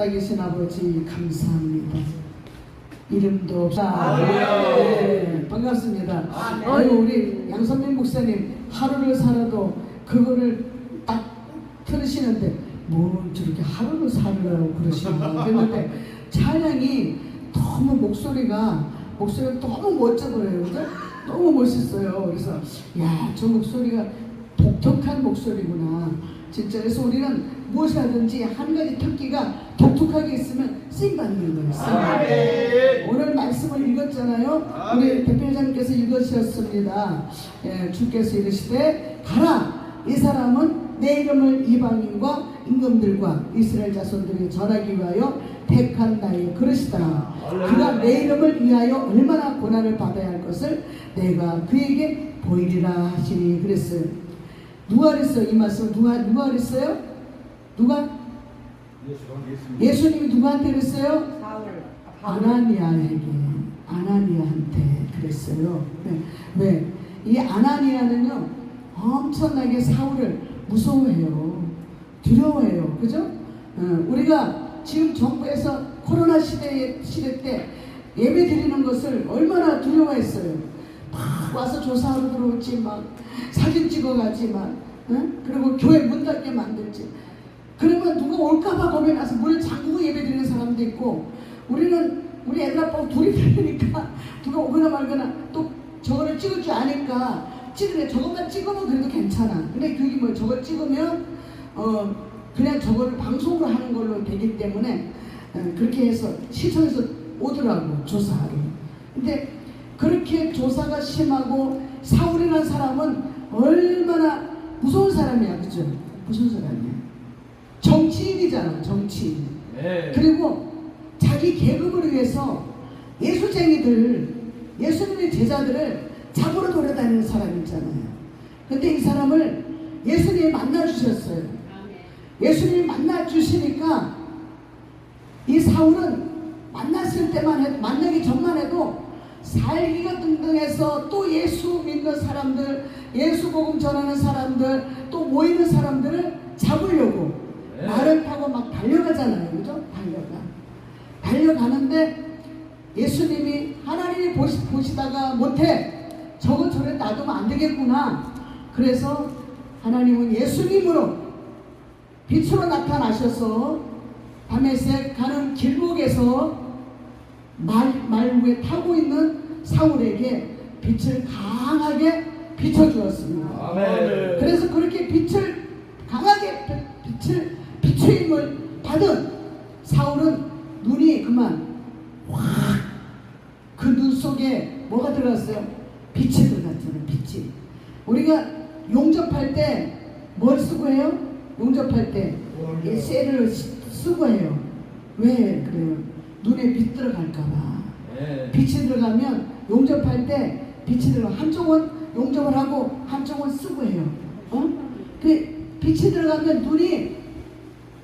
살아계신 아버지 감사합니다. 이름도 없이 네, 반갑습니다. 아유, 우리 양선민 목사님 하루를 살아도 그거를 딱 들으시는데 뭘 저렇게 하루를 살으라고 그러시나 그런데 찬양이 너무 목소리가 너무 멋져 보여요. 그죠? 너무 멋있어요. 그래서 야, 저 목소리가 독특한 목소리구나. 진짜. 그래서 우리는 무엇을 하든지 한 가지 특기가 독특하게 있으면 쓰임받는 거예요. 오늘 말씀을 읽었잖아요. 우리 대표장님께서 읽으셨습니다. 예, 주께서 이르시되 가라, 이 사람은 내 이름을 이방인과 임금들과 이스라엘 자손들이 전하기 위하여 택한 나의 그릇이다. 그가 내 이름을 위하여 얼마나 고난을 받아야 할 것을 내가 그에게 보이리라 하시니 그랬어요. 누가 그랬어요? 이 말씀 누가 그랬어요? 누가? 예수님이 누구한테 그랬어요? 아나니아한테 그랬어요. 네. 왜? 이 아나니아는요 엄청나게 사울을 무서워해요. 두려워해요. 그죠? 우리가 지금 정부에서 코로나 시대 때 예배 드리는 것을 얼마나 두려워했어요. 막 와서 조사하러 들어오지, 막 사진 찍어가지, 막 그리고 교회 문 닫게 만들지. 그러면 누가 올까봐 겁이 나서 문을 잠그고 예배 드리는 사람도 있고, 우리는 우리 애들 아빠가 둘이 되니까 누가 오거나 말거나 또 저거를 찍을 줄 아니까 찍으래. 저것만 찍으면 그래도 괜찮아. 근데 그게 뭐 저거 찍으면 그냥 저거를 방송으로 하는 걸로 되기 때문에 그렇게 해서 시청에서 오더라고, 조사하러. 근데 그렇게 조사가 심하고 사울이라는 사람은 얼마나 무서운 사람이야, 그죠? 무서운 사람이야. 정치인이잖아, 정치인. 네. 그리고 자기 계급을 위해서 예수쟁이들, 예수님의 제자들을 잡으러 돌아다니는 사람이잖아요. 근데 이 사람을 예수님이 만나주셨어요. 예수님이 만나주시니까 이 사울은 만났을 때만 해도, 만나기 전만 해도 살기가 등등해서 또 예수 믿는 사람들, 예수 복음 전하는 사람들, 또 모이는 사람들을 잡으려고 말을 타고 막 달려가잖아요, 그죠? 달려가는데 예수님이, 하나님이 보시다가 못해, 저거 저래 놔두면 안 되겠구나. 그래서 하나님은 예수님으로 빛으로 나타나셔서 다메섹 가는 길목에서 말 위에 타고 있는 사울에게 빛을 강하게 비춰주었습니다. 아멘. 그래서 그렇게 빛을 강하게 비추임을 받은 사울은 눈이 그만 확, 그 눈 속에 뭐가 들어갔어요? 빛이 들어갔잖아요. 빛이. 우리가 용접할 때 뭘 쓰고 해요? 용접할 때 쇠를 쓰고 해요. 왜 그래요? 눈에 빛 들어갈까봐. 네. 빛이 들어가면 용접할 때 빛이 들어가, 한쪽은 용접을 하고 한쪽은 쓰고 해요. 그 빛이 들어가면 눈이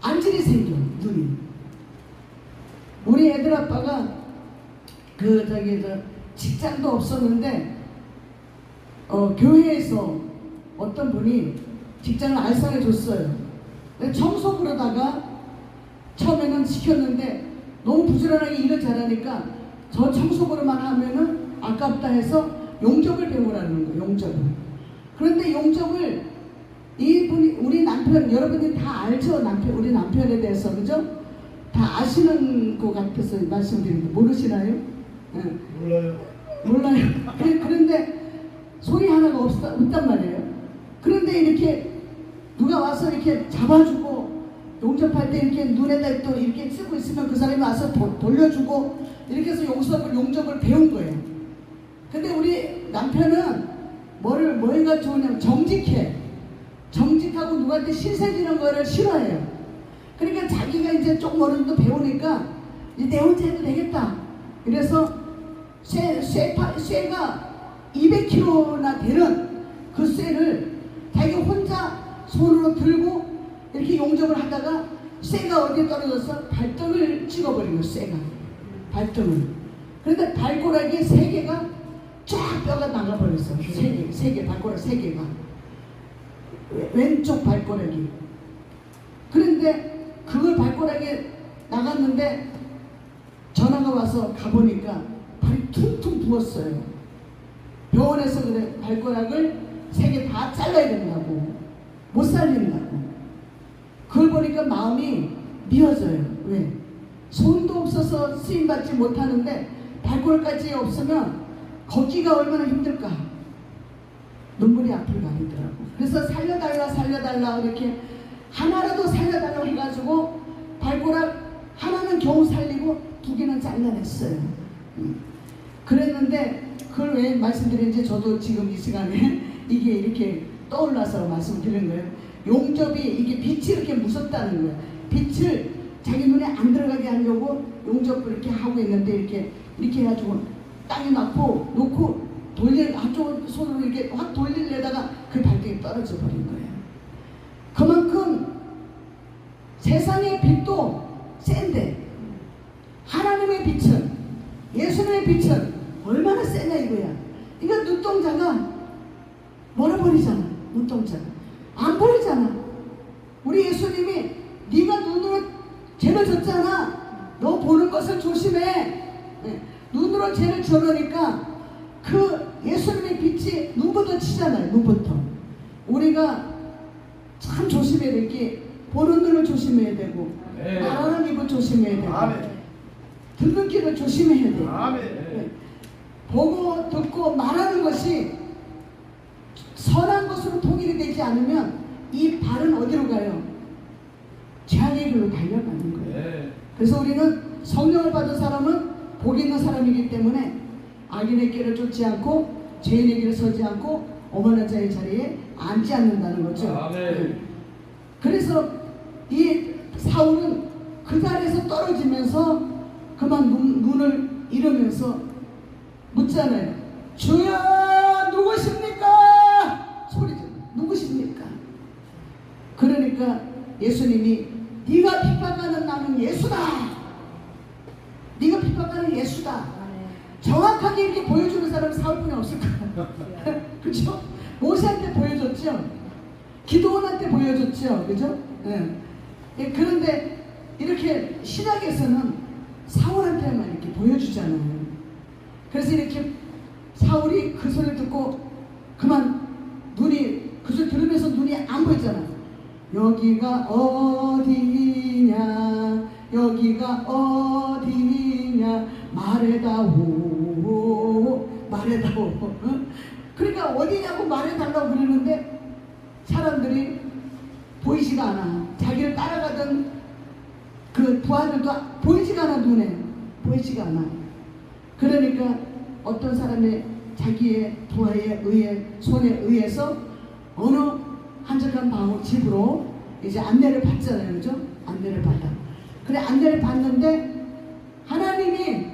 안질이 생겨. 눈이. 우리 애들 아빠가 직장도 없었는데 교회에서 어떤 분이 직장을 알선해 줬어요. 청소 부르다가 처음에는 시켰는데 너무 부지런하게 일을 잘하니까 저 청소부로만 하면은 아깝다 해서 용접을 배우라는 거예요. 용접을. 그런데 용접을 이분이, 우리 남편, 여러분들이 다 알죠? 우리 남편에 대해서, 그죠? 다 아시는 것 같아서 말씀드리는데 모르시나요? 네. 몰라요. 그런데 소리 하나가 없단 말이에요. 그런데 이렇게 누가 와서 이렇게 잡아주고 용접할 때 이렇게 눈에다 또 이렇게 쓰고 있으면 그 사람이 와서 돌려주고 이렇게 해서 용접을 배운 거예요. 근데 우리 남편은 뭐가 좋으냐면 정직해. 정직하고 누구한테 신세지는 거를 싫어해요. 그러니까 자기가 이제 조금 어느 정도 배우니까 이제 내 혼자 해도 되겠다. 그래서 쇠가 200kg나 되는 그 쇠를 자기 혼자 손으로 들고 이렇게 용접을 하다가 쇠가 어디에 떨어져서 발등을 찍어버린 거예요. 쇠가 발등을. 그런데 발가락이 3개가 쫙 뼈가 나가버렸어요. 3개 발가락 3개가 왼쪽 발가락이. 그런데 그걸 발가락에 나갔는데 전화가 와서 가보니까 발이 퉁퉁 부었어요. 병원에서 그래, 발가락을 3개 다 잘라야 된다고, 못 살린다고. 그걸 보니까 마음이 미어져요. 왜? 손도 없어서 쓰임받지 못하는데 발가락까지 없으면 걷기가 얼마나 힘들까. 눈물이 앞을 가리더라고. 그래서 살려달라 이렇게 하나라도 살려달라고 해가지고 발가락 하나는 겨우 살리고 2개는 잘라냈어요. 그랬는데 그걸 왜 말씀드리는지 저도 지금 이 시간에 이게 이렇게 떠올라서 말씀드리는 거예요. 용접이, 이게 빛이 이렇게 무섭다는 거예요. 빛을 자기 눈에 안 들어가게 하려고 용접을 이렇게 하고 있는데 이렇게 해가지고 땅에 놓고 한쪽 손으로 이렇게 확 돌리려다가 그 발등에 떨어져 버린 거예요. 그만큼 세상의 빛도 센데 하나님의 빛은, 예수님의 빛은 얼마나 세냐 이거야. 이거 눈동자가 멀어버리잖아. 눈동자가 안 보이잖아. 우리 예수님이 네가 눈으로 죄를 졌잖아. 너 보는 것을 조심해. 눈으로 죄를 져놓으니까 그 예수님의 빛이 눈부터 치잖아요. 눈부터. 우리가 참 조심해야 될 게 보는 눈을 조심해야 되고, 말하는 입을 조심해야 되고, 듣는 귀를 조심해야 돼요. 보고 듣고 말하는 것이 선한 것으로 통일이 되지 않으면 이 발은 어디로 가요? 죄악의 길로 달려가는 거예요. 그래서 우리는 성령을 받은 사람은 복 있는 사람이기 때문에 악인의 길을 쫓지 않고 죄인의 길을 서지 않고 오만한 자의 자리에 앉지 않는다는 거죠. 아멘. 그래서 이 사울은 그 자리에서 떨어지면서 그만 눈을 이러면서 묻잖아요. 주여 누구십니까? 소리죠. 누구십니까? 그러니까 예수님이 네가 핍박하는 나는 예수다. 네가 핍박하는 예수다. 정확하게 이렇게 보여주는 사람은 사울뿐이 없을 거야. 그렇죠? 모세한테 보여줬죠. 기도원한테 보여줬죠. 그죠? 예. 예, 그런데 이렇게 신약에서는 사울한테만 이렇게 보여주잖아요. 그래서 이렇게 사울이 그 소리를 듣고 그만 눈이 그 소리 들으면서 눈이 안 보이잖아. 여기가 어디냐, 여기가 어디냐, 말해다오, 말해다오. 응? 그러니까 어디냐고 말해달라고 그러는데 사람들이 보이지가 않아. 자기를 따라가던 그 부하들도 보이지가 않아. 눈에 보이지가 않아. 그러니까 어떤 사람의 자기의 부하에 의해 손에 의해서 어느 한적한 집으로 이제 안내를 받잖아요. 그죠? 안내를 받아. 그래 안내를 받는데 하나님이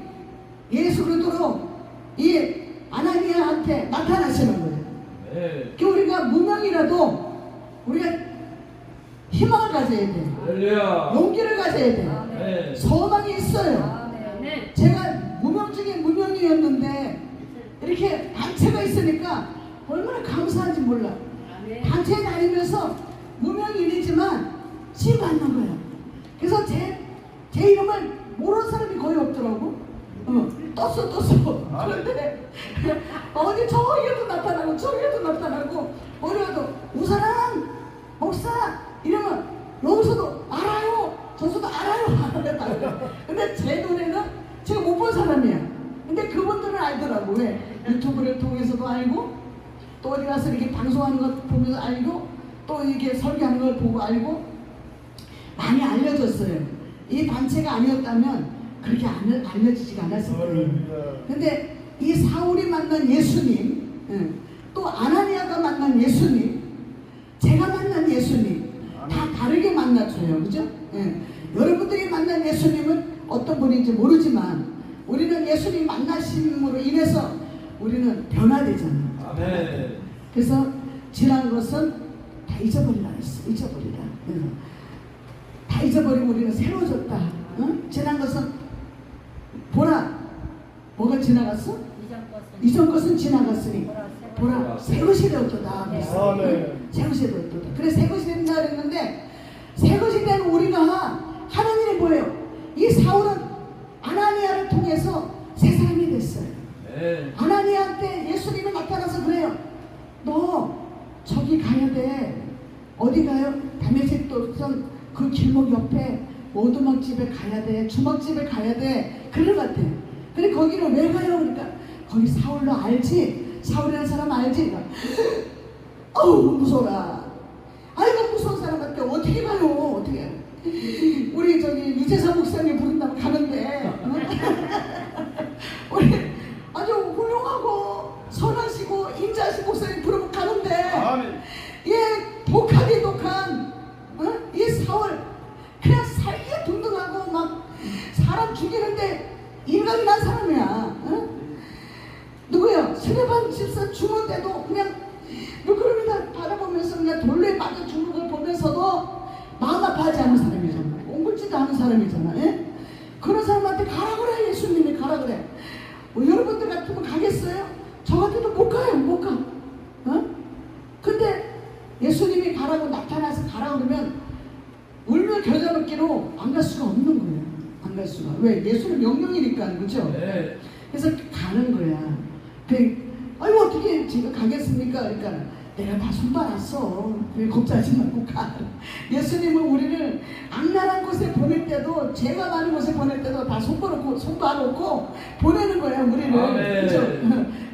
예수 그리스도로 이 아나니아한테 나타나시는 거예요. 네. 그 우리가 무명이라도 우리가 희망을 가져야 돼. 할렐루야. 용기를 가져야 돼. 네. 소망이 있어요. 제가 무명 중에 무명이었는데 이렇게 단체가 있으니까 얼마나 감사한지 몰라. 단체에 다니면서 무명인이지만 치받는 거예요. 그래서 제 이름을 모르는 사람이 거의 없더라고. 떴어. 그런데 어디 저기에도 나타나고 저기에도 나타나고 어디가도 우사람 목사 이러면 여기서도 알아요. 저서도 알아요. 근데 제 눈에는 제가 못 본 사람이야. 근데 그분들은 알더라고. 왜? 유튜브를 통해서도 알고 또 어디 가서 이렇게 방송하는 것 보면서 알고 또 이게 설교하는 걸 보고 알고 많이 알려졌어요. 이 단체가 아니었다면 그렇게 알려지지가 않았을 거예요. 근데 이 사울이 만난 예수님, 또 아나니아가 만난 예수님, 제가 만난 예수님 다 다르게 만났어요. 그죠? 여러분들이 만난 예수님은 어떤 분인지 모르지만 우리는 예수님 만나심으로 인해서 우리는 변화되잖아요. 아멘. 그래서 지난 것은 다 잊어버리라 했어. 잊어버리라. 다 잊어버리고 우리는 새로워졌다. 지난 것은 보라. 뭐가 지나갔어? 이전 것은 지나갔으니 보라 새 것이 되었도다. 새 것이 되었도다. 그래 새 것이 된다 그랬는데 새 것이 된 우리가 하나님이 뭐예요? 이 사울은 아나니아를 통해서 새 사람이 됐어요. 네. 아나니아한테 예수님이 나타나서 그래요. 너 저기 가야 돼. 어디 가요? 다메섹 도성 그 길목 옆에 오두막집에 가야 돼. 주막집에 가야 돼. 그럴 것 같아. 근데 거기를 왜 가요? 그러니까 거기 사울로 알지? 사울이라는 사람 알지? 어우 무서워라. 아이고 무서운 사람한테 어떻게 가요? 어떻게 우리 저기 유재사 목사님 부른다고 가는데 우리 아주 훌륭하고 선하시고 인자하신 목사님 부르면 가는데 얘 독하게 독한 이 사울 그냥 살기가 둥둥하고 막 사람 죽이는데 일각이 난 사람이야. 누구야? 스데반 집사 죽는데도 그냥 누구를 바라보면서 그냥 돌에 맞아 죽는 걸 보면서도 마음 아파하지 않는 사람이잖아. 옹골지도 않은 사람이잖아. 그런 사람한테 가라 그래. 예수님이 가라 그래. 여러분들 같으면 가겠어요? 저 같아도 못 가요. 못 가. 근데 예수님이 가라고 나타나서 가라 그러면 울며 겨자 먹기로 안 갈 수가 없는 거예요. 안 갈 수가. 왜? 예수는 명령이니까. 그죠? 네. 그래서 가는 거야. 아이고 어떻게 제가 가겠습니까? 그러니까 내가 다 손봐놨어. 걱정하지 말고 가. 예수님은 우리를 악랄한 곳에 보낼 때도 죄가 많은 곳에 보낼 때도 다 손봐놓고 보내는 거야 우리를. 아멘. 그죠?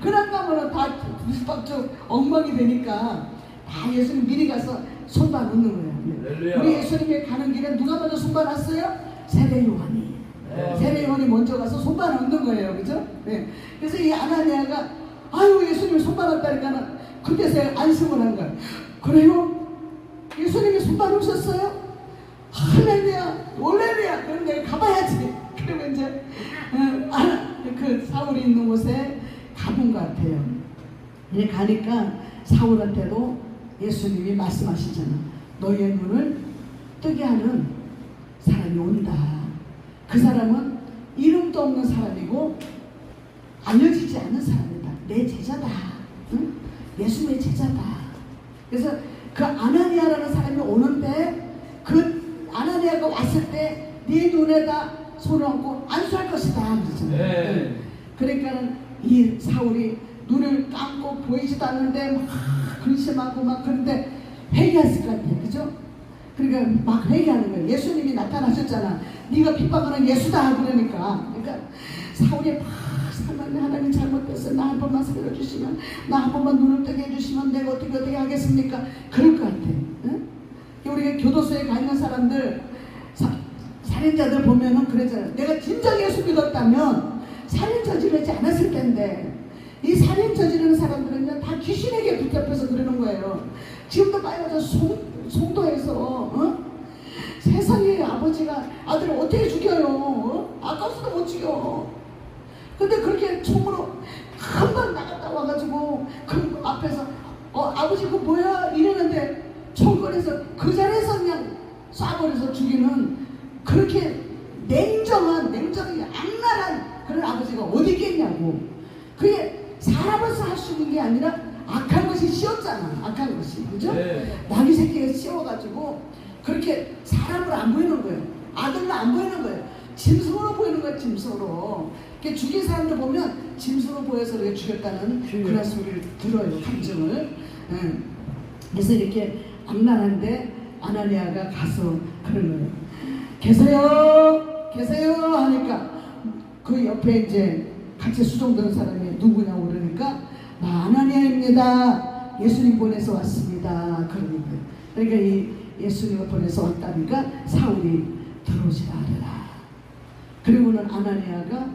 그냥 가면은 다 뒤죽박죽 엉망이 되니까 다 예수님 미리 가서 손봐놓는 거야. 할렐루야. 우리 예수님이 가는 길에 누가 먼저 손봐놨어요? 세례 요한이. 네. 세례요한이 먼저 가서 손발 얹는 거예요. 그죠? 네. 그래서 이 아나니아가 아유 예수님 손발 얹다니까 그때서 안심을 한 거예요. 그래요? 예수님이 손발 얹으셨어요? 할렐루야 올렐루야. 그럼 내가 가봐야지. 그리고 이제 그 사울이 있는 곳에 가본 것 같아요. 이제 가니까 사울한테도 예수님이 말씀하시잖아. 너희의 눈을 뜨게 하는 사람이 온다. 그 사람은 이름도 없는 사람이고 알려지지 않은 사람이다. 내 제자다. 응? 예수님의 제자다. 그래서 그 아나니아라는 사람이 오는데 그 아나니아가 왔을 때 네 눈에다 손을 얹고 안수할 것이다. 그러잖아요. 네. 그러니까 이 사울이 눈을 감고 보이지도 않는데 막 근심하고 막 그런데 회개했을 것 같아요. 그죠? 그러니까 막 회개하는 거예요. 예수님이 나타나셨잖아. 네가 핍박하는 예수다. 그러니까 사울이 막 하나님 잘못됐어. 나 한 번만 살려주시면, 나 한 번만 눈을 뜨게 해주시면 내가 어떻게 하겠습니까? 그럴 것 같아. 응? 우리가 교도소에 가 있는 사람들, 살인자들 보면은 그러잖아요. 내가 진정 예수 믿었다면 살인 저지르지 않았을 텐데, 이 살인 저지르는 사람들은요 다 귀신에게 붙잡혀서 그러는 거예요. 지금도 봐요. 송도에서 세상에 아버지가 아들을 어떻게 죽여요? 아까워서도 못 죽여. 근데 그렇게 총으로 금방 나갔다 와가지고 그 앞에서 아버지 그거 뭐야? 이러는데 총거리에서 그 자리에서 그냥 쏴버려서 죽이는 그렇게 냉정하게 악랄한 그런 아버지가 어디 있겠냐고. 그게 사람으로서 할 수 있는 게 아니라 악한 것이 씌었잖아. 악한 것이. 그죠? 네. 나귀 새끼가 씌워가지고 그렇게 사람으로 안 보이는 거예요. 아들로 안 보이는 거예요. 짐승으로 보이는 거예요. 짐승으로. 죽인 사람들 보면 짐승으로 보여서 이렇게 죽였다는 그런 소리를 들어요. 감정을. 그래서 이렇게 악랄한데 아나니아가 가서 그런 거예요. 계세요 하니까 그 옆에 이제 같이 수종드는 사람이 누구냐고 그러니까 나 아나니아입니다. 예수님 보내서 왔습니다. 그러는 거예요. 그러니까 이 예수님을 보내서 왔다니까 사울이 들어오지 말아라. 그리고는 아나니아가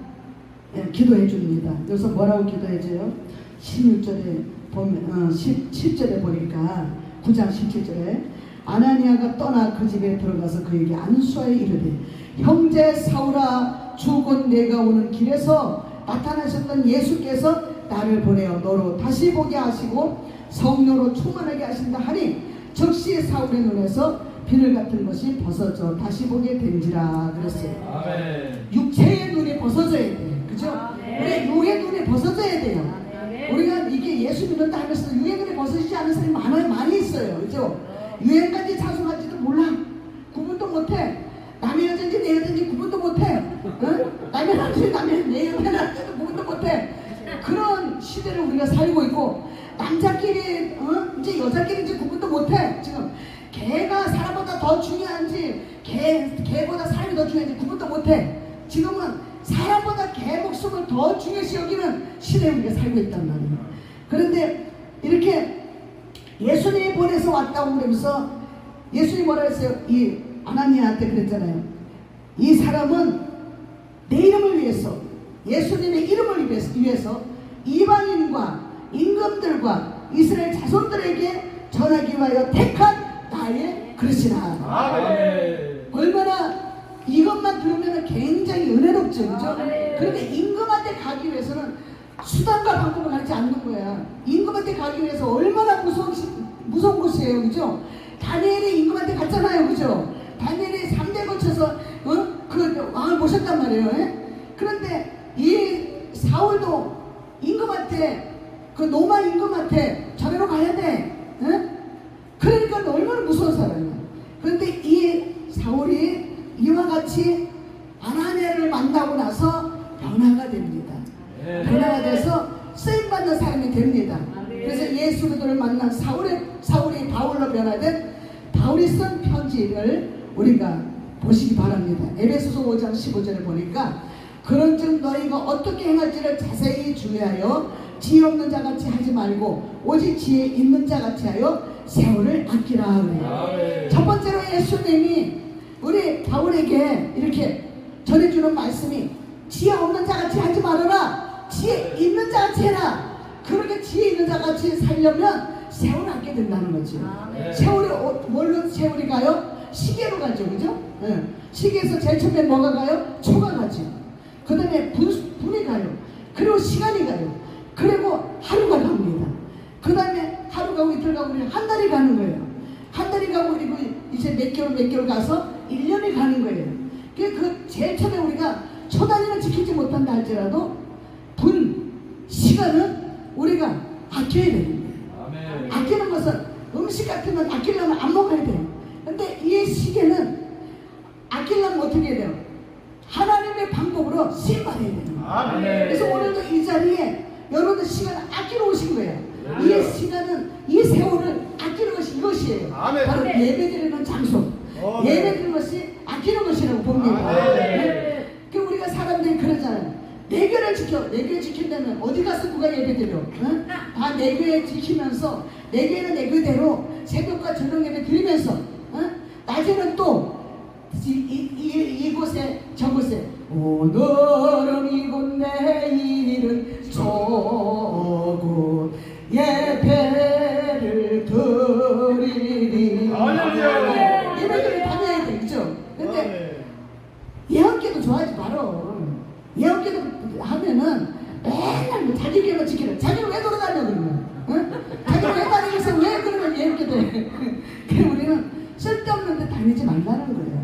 기도해 줍니다. 여기서 뭐라고 기도해줘요? 16절에 보면 17절에 보니까 9장 17절에 아나니아가 떠나 그 집에 들어가서 그에게 안수하여 이르되 형제 사울아 주곧 내가 오는 길에서 나타나셨던 예수께서 나를 보내어 너로 다시 보게 하시고 성령으로 충만하게 하신다 하니 즉시 사울의 눈에서 비늘 같은 것이 벗어져 다시 보게 된지라 그랬어요. 아멘. 육체의 눈이 벗어져야 돼. 그죠? 우리 육의 눈이 벗어져야 돼요. 우리가 이게 예수 믿는다 하면서 육의 눈이 벗어지지 않은 사람이 많이 있어요. 그죠? 유행까지 자수할지도 몰라. 구분도 못해. 남의 여자인지 내 여자인지 구분도 못해. 남의 남자인지 내 여자인지 구분도 못해. 그런 시대를 우리가 살고 있고 남자끼리 이제 여자끼리인지 구분도 못해. 지금 개가 사람보다 더 중요한지 개보다 사람이 더 중요한지 구분도 못해. 지금은 사람보다 개 목숨을 더 중요시 여기는 시대에 우리가 살고 있단 말이에요. 그런데 이렇게 예수님이 보내서 왔다고 그러면서 예수님이 뭐라 했어요? 이 아나니아한테 그랬잖아요. 이 사람은 내 이름을 위해서, 예수님의 이름을 위해서 이방인과 임금들과 이스라엘 자손들에게 전하기 위하여 택한 나의 그릇이라. 아멘. 얼마나 이것만 들으면 굉장히 은혜롭죠. 그죠? 그런데 임금한테 가기 위해서는 수단과 방법을 가리지 않는 거야. 임금한테 가기 위해서 얼마나 무서운 곳이에요. 그죠? 다니엘이 임금한테 갔잖아요. 그죠? 다니엘이 3대 거쳐서 그 왕을 모셨단 말이에요. 그런데 이 사울도 임금한테 그 로마 임금한테 저리로 가야 돼. 그러니까 얼마나 무서운 사람이야. 그런데 이 사울이 이와 같이 아나니아를 만나고 나서 변화가 됩니다. 변화가 돼서 쓰임받는 사람이 됩니다. 그래서 예수 그리스도를 만난 사울이 바울로 변화된 바울이 쓴 편지를 우리가 보시기 바랍니다. 에베소서 5장 15절에 보니까 그런즉 너희가 어떻게 행할지를 자세히 주의하여 지혜 없는 자같이 하지 말고 오직 지혜 있는 자같이 하여 세월을 아끼라 그래요. 첫 번째로 예수님이 우리 바울에게 이렇게 전해주는 말씀이 지혜 없는 자같이 하지 말아라. 지혜 있는 자같이 해라. 그렇게 지혜 있는 자같이 살려면 세월을 갖게 된다는 거죠. 세월이 뭘로 세월이 가요? 시계로 가죠, 그죠? 네. 시계에서 제일 처음에 뭐가 가요? 초가 가죠. 그 다음에 분이 가요. 그리고 시간이 가요. 그리고 하루가 갑니다. 그 다음에 하루 가고 이틀 가고 한 달이 가는 거예요. 한 달이 가고 그리고 이제 몇 개월 가서 1년이 가는 거예요. 그 제일 처음에 우리가 초 단위는 지키지 못한다 할지라도 시간은 우리가 아껴야 되는 거예요. 아끼는 것은 음식 같은 건 아끼려면 안 먹어야 돼요. 근데 이 시계는 아끼려면 어떻게 해야 돼요? 하나님의 방법으로 쓰임받아야 되는 거예요. 그래서 오늘도 이 자리에 여러분들 시간을 아끼러 오신 거예요. 이 시간은 이 세월을 아끼는 것이 이것이에요. 바로 예배드리는 장소, 예배드리는 것이 아끼는 것이라고 봅니다. 네? 그 우리가 사람들이 그러잖아요. 내교를 지켜. 내교 지킨다면 어디 가서 누가 예배드려? 응? 다 내교에 지키면서 내교는 내교대로 새벽과 저녁 예배 드리면서 응? 낮에는 또 이곳에 저곳에 오늘은 이곳 내일은 저곳 예배를 드리리. 예배를 다녀야 되겠죠. 근데 예언기도 좋아하지 말어. 예언기도 하면은 맨날 뭐 자기 교회만 지키래. 자기는 왜 돌아다녀 그러면? 응? 자기는 왜 다니면서 왜 그러면 예언기도 해? 그래 우리는 쓸데없는 데 다니지 말라는 거예요.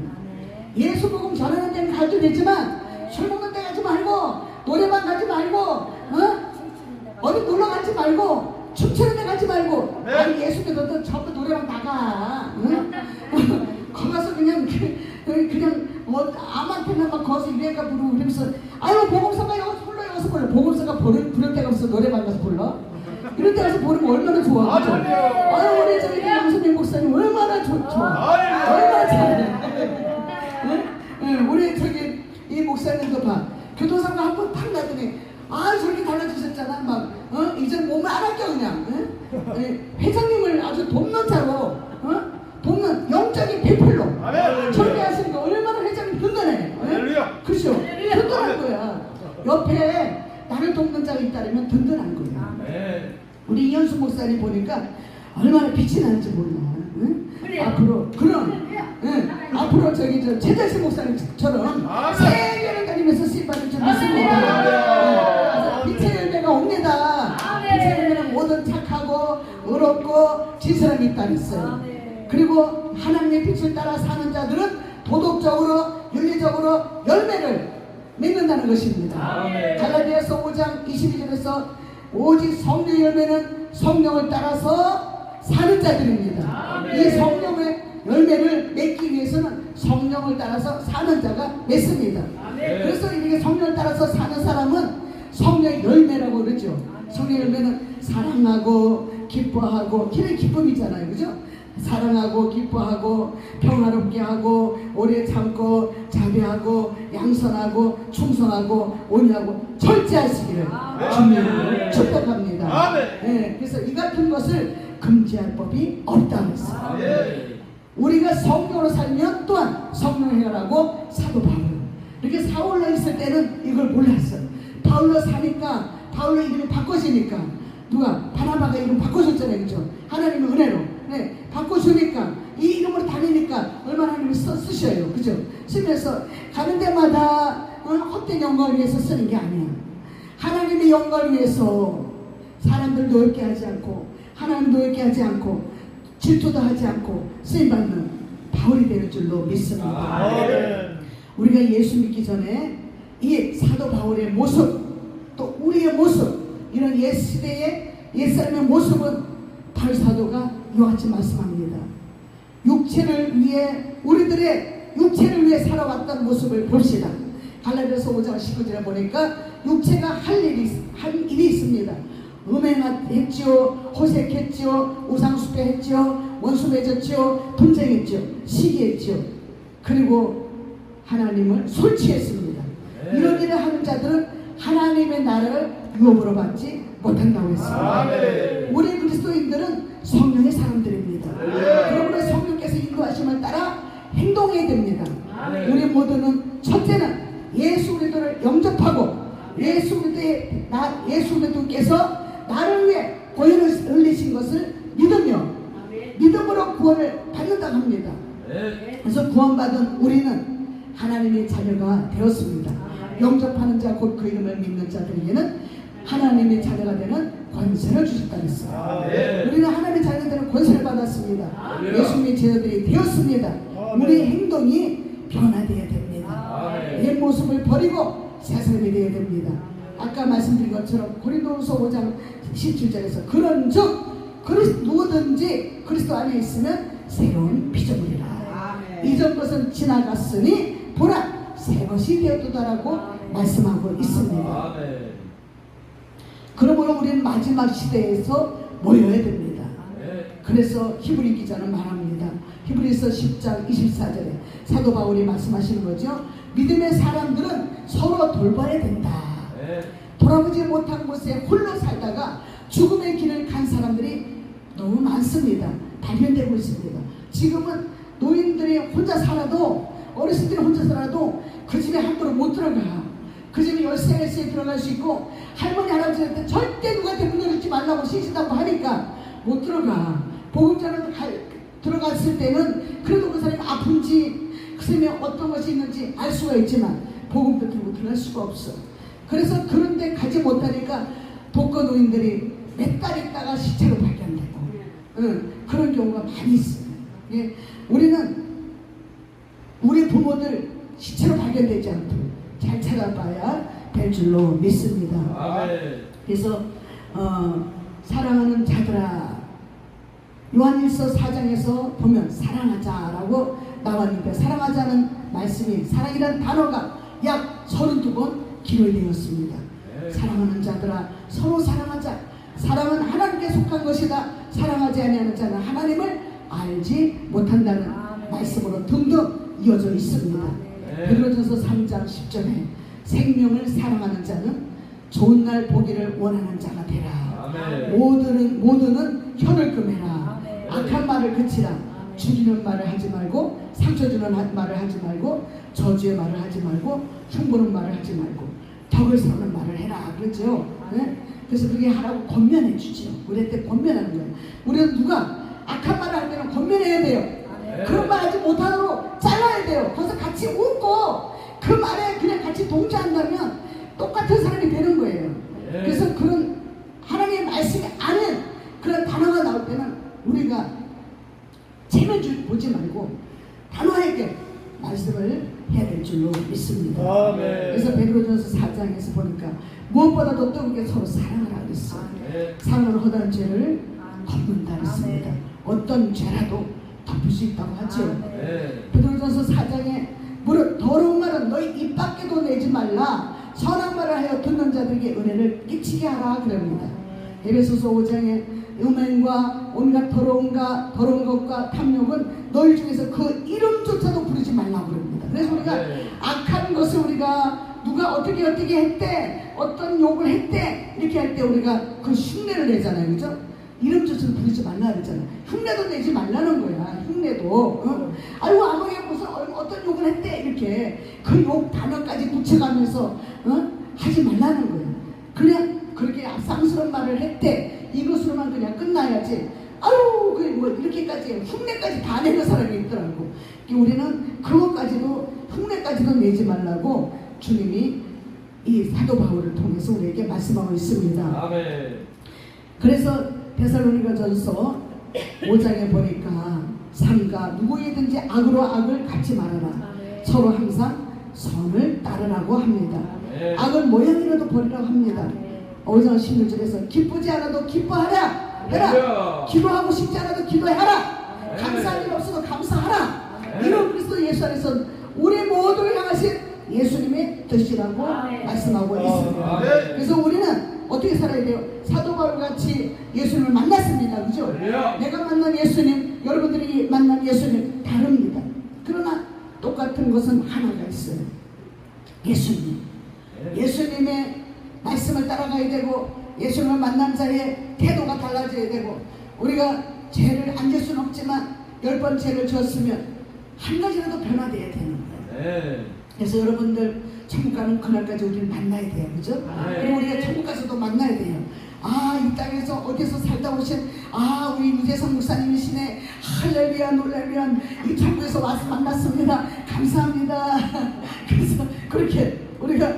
예수 복음 전하는 데는 가도 되지만 술 먹는 데 가지 말고 노래방 가지 말고 어디 놀러 가지 말고 춤추는 데 가지 말고 아니 예수 믿어도 전부 노래방 나가. 거기 가서 그냥 뭐 아무한테나 막 거기서 유행가 부르고 그러면서 아유 복음서가 여기서 불러 복음서가 부를 데가 없어. 노래방 가서 불러. 이런 데 가서 부르면 얼마나 좋아. 아유 우리 저기 양선민 목사님 얼마나 좋아. 얼마나 잘해. 우리 저기 이 목사님도 봐. 교도상가 한 번 탁 나더니 저렇게 달라지셨잖아. 막 이제 몸을 안 아껴 그냥. 회장님을 아주 돕는 자로 돕는 영적인 배필로 저렇게 하시니까 얼마나 회장님 든든해. 그렇죠? 든든한 거야. 옆에 나를 돕는 자가 있다면 든든한 거야. 우리 이현수 목사님 보니까 얼마나 빛이 나는지 몰라. 앞으로 앞으로 저기 최재수 목사님처럼 세계를 다니면서 쓰임받을 줄 믿습니다. 빛의 열매가 옵니다. 빛의 열매는 모든 착하고 의롭고 진실함이 있다 했어요. 그리고 하나님의 빛을 따라 사는 자들은 도덕적으로 윤리적으로 열매를 맺는다는 것입니다. 갈라디아서 5장 22절에서 오직 성령의 열매는 성령을 따라서 사는 자들입니다. 이 성령의 열매를 맺기 위해서는 성령을 따라서 사는 자가 맺습니다. 그래서 이렇게 성령을 따라서 사는 사람은 성령의 열매라고 그러죠. 성령의 열매는 사랑하고 기뻐하고 기는 기쁨이잖아요. 그죠? 사랑하고 기뻐하고 평화롭게 하고 오래 참고 자비하고 양선하고 충성하고 온유하고 절제하시기를 주님을 축복합니다. 그래서 이 같은 것을 금지할 법이 없다고 했어요. 우리가 성령으로 살면 또한 성령을 해라고 사도 바울 이렇게 사울로 있을 때는 이걸 몰랐어요. 바울로 사니까 바울로 이름이 바꿔지니까 누가 바나바가 이름 바꿔줬잖아요. 그죠? 하나님의 은혜로 바꿔주니까 이 이름으로 다니니까 얼마나 하나님이 쓰셔요. 그죠? 쓰면서 가는 데마다 헛된 영광을 위해서 쓰는 게 아니에요. 하나님의 영광을 위해서 사람들 노엽게 하지 않고 하나님 노엽게 하지 않고 질투도 하지 않고 쓰임받는 바울이 되는 줄로 믿습니다. 우리가 예수 믿기 전에 이 사도 바울의 모습 또 우리의 모습 이런 옛시대의 옛사람의 모습은 바울 사도가 이와 같이 말씀합니다. 육체를 위해 우리들의 육체를 위해 살아왔던 모습을 봅시다. 갈라디아서 5장 19절에 보니까 육체가 할 일이 있습니다. 음행했지요, 호색했지요, 우상숭배했지요, 원수 맺었지요, 분쟁했지요, 시기했지요. 그리고 하나님을 솔취했습니다. 이런 일을 하는 자들은 하나님의 나라를 유업으로 받지 못한다고 했습니다. 우리 그리스도인들은 성령의 사람들입니다. 그러므로 성령께서 인도하심을 따라 행동해야 됩니다. 우리 모두는 첫 번째는 예수 그리스도를 영접하고 예수 그리스도께서 나를 위해 보혈을 흘리신 것을 믿으며 믿음으로 구원을 받는다고 합니다. 그래서 구원받은 우리는 하나님의 자녀가 되었습니다. 영접하는 자 곧 그 이름을 믿는 자들에게는 하나님의 자녀가 되는 권세를 주셨다 했어요. 우리는 하나님의 자녀가 되는 권세를 받았습니다. 예수님의 제자들이 되었습니다. 우리의 행동이 변화되어야 됩니다. 옛 모습을 버리고 새 사람이 되어야 됩니다. 아까 말씀드린 것처럼 고린도후서 5장 17절에서 그런즉 누구든지 그리스도 안에 있으면 새로운 피조물이라. 이전 것은 지나갔으니 보라 새 것이 되었도다라고 말씀하고 있습니다. 그러므로 우리는 마지막 시대에서 모여야 됩니다. 그래서 히브리 기자는 말합니다. 히브리서 10장 24절에 사도 바울이 말씀하시는 거죠. 믿음의 사람들은 서로 돌봐야 된다. 돌아보지 못한 곳에 홀로 살다가 죽음의 길을 간 사람들이 너무 많습니다. 발견되고 있습니다. 지금은 노인들이 혼자 살아도 어르신들이 혼자 살아도 그 집에 함부로 못 들어가. 그 집에 열쇠에 들어갈 수 있고 할머니 할아버지한테 절대 누구한테 문 열지 말라고 시신다고 하니까 못 들어가. 보금자로 들어갔을 때는 그래도 그 사람이 아픈지 그 사람이 어떤 것이 있는지 알 수가 있지만 보금도 들고 들어갈 수가 없어. 그래서 그런데 가지 못하니까 독거노인들이 몇 달 있다가 시체로 발견되고 그런 경우가 많이 있어요. 예, 우리는 우리 부모들 시체로 발견되지 않도록 잘 찾아봐야 될 줄로 믿습니다. 그래서 사랑하는 자들아, 요한일서 4장에서 보면 사랑하자라고 나왔는데 사랑하자는 말씀이 사랑이라는 단어가 약 32번 기록되었습니다. 사랑하는 자들아 서로 사랑하자. 사랑은 하나님께 속한 것이다. 사랑하지 아니하는 자는 하나님을 알지 못한다는 말씀으로 등등 이어져 있습니다. 베드로전서 3장 10절에 생명을 사랑하는 자는 좋은 날 보기를 원하는 자가 되라. 모두는 혀를 금해라. 악한 말을 그치라. 죽이는 말을 하지 말고 상처 주는 말을 하지 말고 저주의 말을 하지 말고 흉보는 말을 하지 말고 덕을 세우는 말을 해라. 그렇죠? 네? 그래서 그게 하라고 권면해 주죠. 우리한테 권면하는 거예요. 우리는 누가 악한 말을 할 때는 권면해야 돼요. 그런 말 하지 못하도록 잘라야 돼요. 거기서 같이 웃고 그 말에 그냥 같이 동조한다면 똑같은 사람이 되는 거예요. 그래서 그런 하나님의 말씀이 아닌 그런 단어가 나올 때는 우리가 체면 보지 말고 단호하게 말씀을 해야 될 줄로 믿습니다. 그래서 베드로전서 4장에서 보니까 무엇보다도 뜨겁게 서로 사랑하라 그랬어요. 사랑으로 허다한 죄를 덮는다 그랬습니다. 어떤 죄라도 덮을 수 있다고 하죠. 베드로전서 4장에 무릇 더러운 말은 너희 입 밖에도 내지 말라. 선한 말을 하여 듣는 자들에게 은혜를 끼치게 하라 그럽니다. 에베소서 5장에 음행과 온갖 더러운 것과 탐욕은 너희 중에서 그 이름조차도 부르지 말라고 그럽니다. 그래서 우리가 악한 것을 우리가 누가 어떻게 했대, 어떤 욕을 했대 이렇게 할 때 우리가 그 흉내를 내잖아요. 그죠? 이름조차도 부르지 말라 그러잖아요. 흉내도 내지 말라는 거야. 흉내도. 아이고 아무개 무슨 어떤 욕을 했대 이렇게 그 욕 단어까지 붙여가면서 하지 말라는 거야. 그냥 그렇게 쌍스러운 말을 했대 이것으로만 그냥 끝나야지. 아유 뭐 이렇게까지 흉내까지 다 내는 사람이 있더라고. 우리는 그것까지도 흉내까지도 내지 말라고 주님이 이 사도 바울을 통해서 우리에게 말씀하고 있습니다. 아멘. 그래서 데살로니가전서 5장에 보니까 삼가 누구에든지 악으로 악을 갚지 말아라. 서로 항상 선을 따르라고 합니다. 악은 모양이라도 버리라고 합니다. 5장 16절에서 기쁘지 않아도 기뻐하라. 해라. 기도하고 싶지 않아도 기도하라. 감사할 일 없어도 감사하라. 이런 그리스도 예수 안에서 우리 모두를 향하신 예수님의 뜻이라고 말씀하고 있습니다. 그래서 우리는 어떻게 살아야 돼요? 사도 바울 같이 예수님을 만났습니다. 그죠? 내가 만난 예수님, 여러분들이 만난 예수님 다릅니다. 그러나 똑같은 것은 하나가 있어요. 예수님. 예수님의 말씀을 따라가야 되고 예수님을 만난 자의 태도가 달라져야 되고 우리가 죄를 안 질 수는 없지만 10번 죄를 졌으면 한 가지라도 변화되어야 되는 거예요. 그래서 여러분들 천국 가는 그날까지 우리는 만나야 돼요. 그죠? 그리고 우리가 천국 가서도 만나야 돼요. 이 땅에서 어디서 살다 오신 우리 유재성 목사님이시네. 할렐루야 놀랄루야. 이 천국에서 와서 만났습니다. 감사합니다. 그래서 그렇게 우리가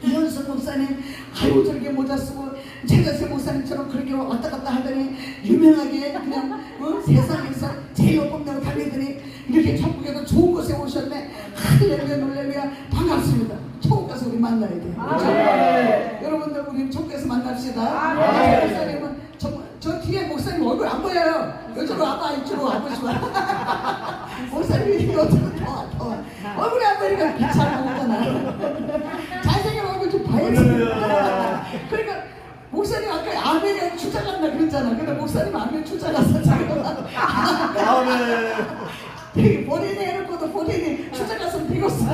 이현선 목사님 저렇게 모자 쓰고 최가세 목사님처럼 그렇게 왔다 갔다 하더니 유명하게 그냥 세상에서 제일 높은다고 달리더니 이렇게 천국에도 좋은 곳에 오셨네. 할렐루야 놀랄루야. 반갑습니다. 천국 가서 우리 만나야 돼요. 여러분들 우리 천국에서 만납시다. 목사님은 저 뒤에 목사님 얼굴 안 보여요. 이쪽으로 와봐. 이쪽으로 와보시고 목사님이 이쪽으로 더 와. 얼굴이 안 보이니까 귀찮아 오잖아. 잘생긴 얼굴 좀 봐야지. 그러니까 목사님 아까 아멘에 출장 간다 그랬잖아. 근데 목사님 아멘 출장 갔어 지금. 본인이 해놓고도 본인이 출장 갔으면 되겠어.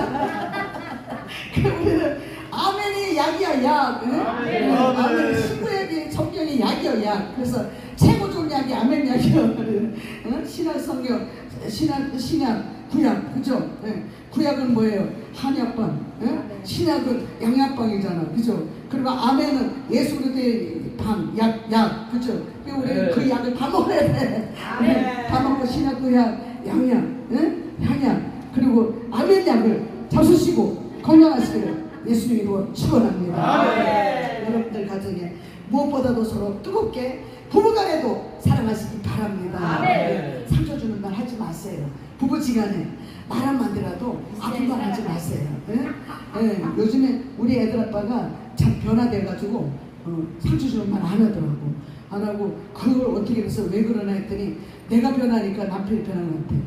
우리는 아멘이 약이야 약. 아멘 신구약이 성경이 약이야 약. 그래서 최고 좋은 약이 아멘 약이야. 신약 성경 신약 구약 그죠? 구약은 뭐예요? 한약방. 신약은 양약방이잖아. 그죠? 그리고 아멘은 예수 그리스도의 방, 약 그죠? 우리 그 약을 다 먹어야 돼. 다 먹고 신약 구약 양약, 향약 그리고 아멘 약을 잡수시고 건강하시기를 예수님 이름으로 축원합니다. 여러분들 가정에 무엇보다도 서로 뜨겁게 부부간에도 사랑하시기 바랍니다. 상처 주는 말 하지 마세요. 부부지간에 말 한마디라도 아픈 말 하지 마세요. 요즘에 우리 애들 아빠가 참 변화돼가지고 상처 주는 말 안 하더라고. 안 하고 그걸 어떻게 해서 왜 그러나 했더니 내가 변하니까 남편이 변한 것 같아.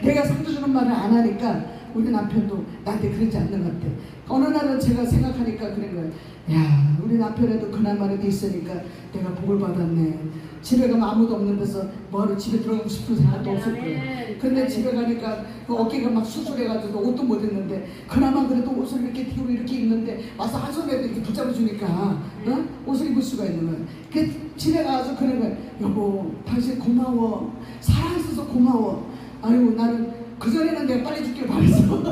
내가 상처 주는 말을 안 하니까 우리 남편도 나한테 그러지 않는 것 같아. 어느 날은 제가 생각하니까 그런 거예요. 야, 우리 남편에도 그날만해도 있으니까 내가 복을 받았네. 집에 가면 아무도 없는 데서 뭐하러 집에 들어가고 싶은 생각도 없을 거예요. 근데 집에 가니까 그 어깨가 막 수술해가지고 옷도 못 입는데 그나마 그래도 옷을 이렇게 뒤로 이렇게 입는데 와서 한 손에도 이렇게 붙잡아주니까 옷을 입을 수가 있는 거예요. 그 집에 가서 그런 거예요. 여보, 당신 고마워. 사랑해줘서 고마워. 아유, 나는 그전에는 내가 빨리 죽길 바랬어.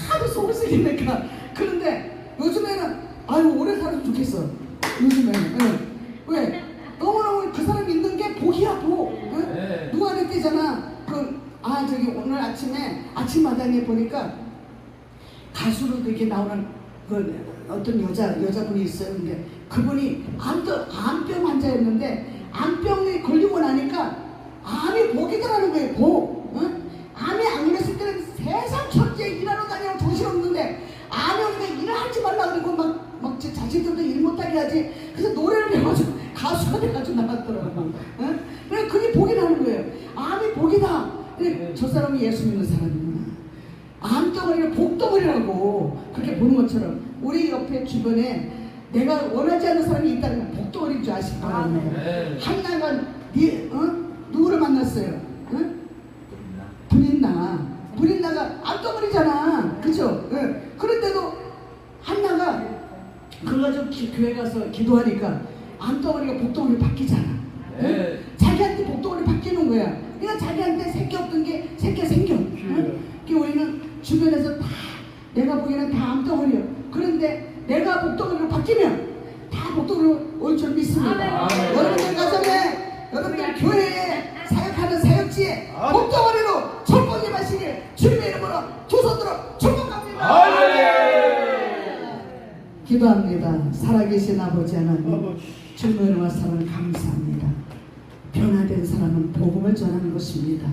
하도 속을 쓰기니까. 그런데 요즘에는 오래 살아도 좋겠어. 요즘에는. 왜? 너무너무 그 사람이 있는 게 복이야 복. 누가 그랬대잖아. 저기 오늘 아침에 아침마당에 보니까 가수로 이렇게 나오는 어떤 여자분이 있어요. 근데 그분이 암병 환자였는데 암병에 걸리고 나니까 암이 복이더라는 거예요. 복. 암이 안 걸렸을 때는 세상 천지에 일하러 다니고 정신없는데 암이 오니까 일을 하지 말라 그러고 막 자식들도 일 못하게 하지. 그래서 노래를 배워가지고 가수가 돼가지고 나갔더라고. 그래 그게 복이라는 거예요. 암이 복이다. 그래 저 사람이 예수 믿는 사람이구나. 암덩어리를 복덩어리라고 그렇게 보는 것처럼 우리 옆에 주변에 내가 원하지 않는 사람이 있다는 복덩어리인 줄 아시기 바랍니다. 한나가 누구를 만났어요? 분인나가 암덩어리잖아. 그죠? 그런데도 한나가 그거 가지고 교회 가서 기도하니까 암덩어리가 복덩어리로 바뀌잖아. 자기한테 복덩어리 바뀌는 거야. 그러니까 자기한테 새끼 없던 게 새끼가 생겨. 그러니까 우리는 주변에서 다 내가 보기에는 다 암덩어리요. 그런데 내가 복덩어리로 바뀌면 다 복덩어리로 올 줄 믿습니다. 여러분들 가정에 여러분들 교회에 사역하는 사역지에 복덩어리로 천국에 마시길 주님의 이름으로 두 손으로 축복합니다. 기도합니다. 살아계신 아버지 하나님, 주님의 은혜와 사랑을 감사합니다. 변화된 사람은 복음을 전하는 것입니다.